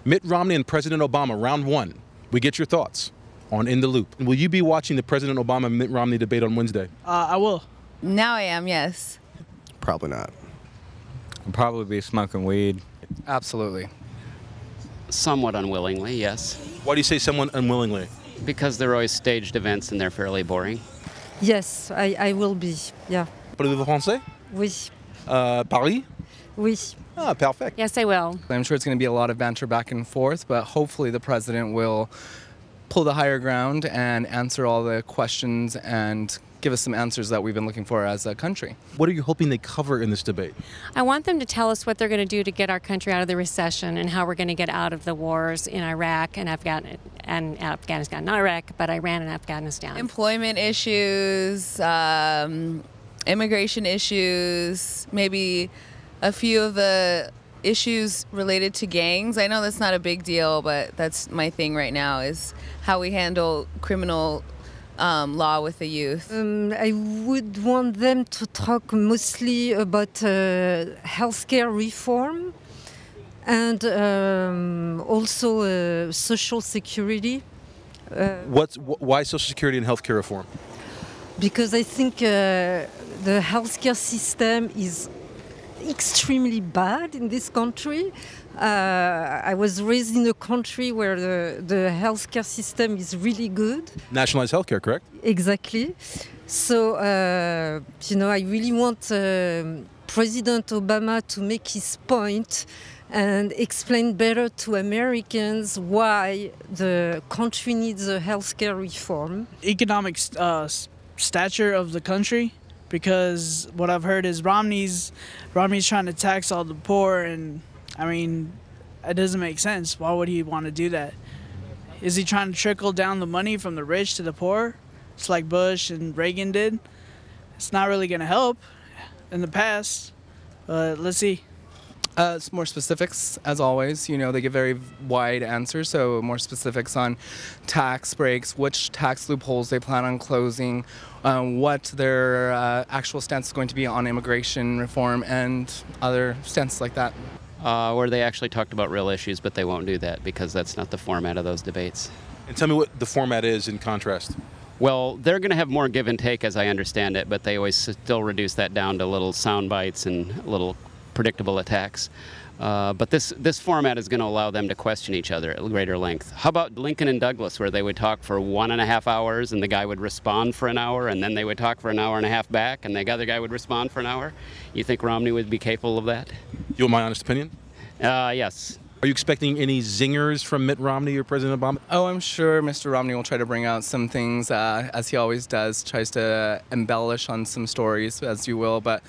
Mitt Romney and President Obama, round one. We get your thoughts on In the Loop. Will you be watching the President Obama and Mitt Romney debate on Wednesday? I will. Now I am, yes. Probably not. I'll probably be smoking weed. Absolutely. Somewhat unwillingly, yes. Why do you say someone unwillingly? Because they're always staged events and they're fairly boring. Yes, I will be, yeah. Parlez-vous français? Oui, Paris? oui. Ah, perfect. Yes, I will. I'm sure it's going to be a lot of banter back and forth, but hopefully the president will pull the higher ground and answer all the questions and give us some answers that we've been looking for as a country. What are you hoping they cover in this debate? I want them to tell us what they're going to do to get our country out of the recession and how we're going to get out of the wars in Iraq and Afghanistan. Not Iraq, but Iran and Afghanistan. Employment issues, immigration issues, maybe a few of the issues related to gangs. I know that's not a big deal, but that's my thing right now, is how we handle criminal law with the youth. I would want them to talk mostly about healthcare reform and also social security. Why Social Security and healthcare reform? Because I think the healthcare system is extremely bad in this country. I was raised in a country where the healthcare system is really good. Nationalized healthcare, correct? Exactly. So, I really want President Obama to make his point and explain better to Americans why the country needs a healthcare reform. Economic stature of the country, because what I've heard is Romney's trying to tax all the poor, and I mean, it doesn't make sense. Why would he want to do that? Is he trying to trickle down the money from the rich to the poor? It's like Bush and Reagan did. It's not really going to help in the past, but let's see. It's more specifics, as always. They give very wide answers, so more specifics on tax breaks, which tax loopholes they plan on closing, what their actual stance is going to be on immigration reform, and other stances like that. Where they actually talked about real issues, but they won't do that because that's not the format of those debates. And tell me what the format is in contrast. Well, they're going to have more give and take, as I understand it, but they always still reduce that down to little sound bites and little predictable attacks. But this format is going to allow them to question each other at greater length. How about Lincoln and Douglas, where they would talk for 1.5 hours and the guy would respond for an hour, and then they would talk for an hour and a half back and the other guy would respond for an hour? You think Romney would be capable of that? You want my honest opinion? Yes. Are you expecting any zingers from Mitt Romney or President Obama? Oh, I'm sure Mr. Romney will try to bring out some things, as he always does, tries to embellish on some stories, as you will, but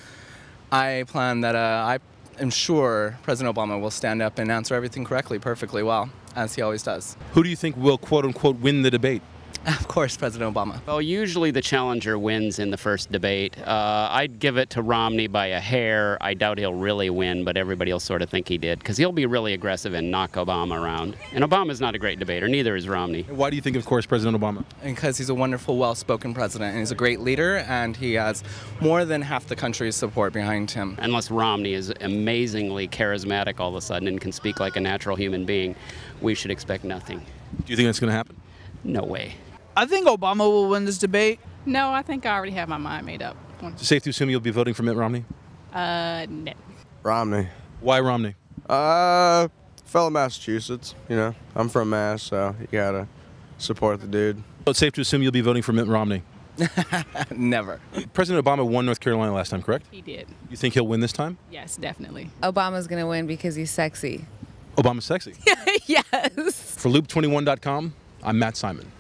I plan that I am sure President Obama will stand up and answer everything correctly, perfectly well, as he always does. Who do you think will, quote-unquote, win the debate? Of course, President Obama. Well, usually the challenger wins in the first debate. I'd give it to Romney by a hair. I doubt he'll really win, but everybody will sort of think he did, because he'll be really aggressive and knock Obama around. And Obama's not a great debater, neither is Romney. Why do you think, of course, President Obama? Because he's a wonderful, well-spoken president, and he's a great leader, and he has more than half the country's support behind him. Unless Romney is amazingly charismatic all of a sudden and can speak like a natural human being, we should expect nothing. Do you think that's going to happen? No way. I think Obama will win this debate. No, I think I already have my mind made up. Is it safe to assume you'll be voting for Mitt Romney? No. Romney. Why Romney? Fellow Massachusetts, I'm from Mass, so you gotta support the dude. So it's safe to assume you'll be voting for Mitt Romney? Never. President Obama won North Carolina last time, correct? He did. You think he'll win this time? Yes, definitely. Obama's going to win because he's sexy. Obama's sexy. Yes. For Loop21.com, I'm Matt Simon.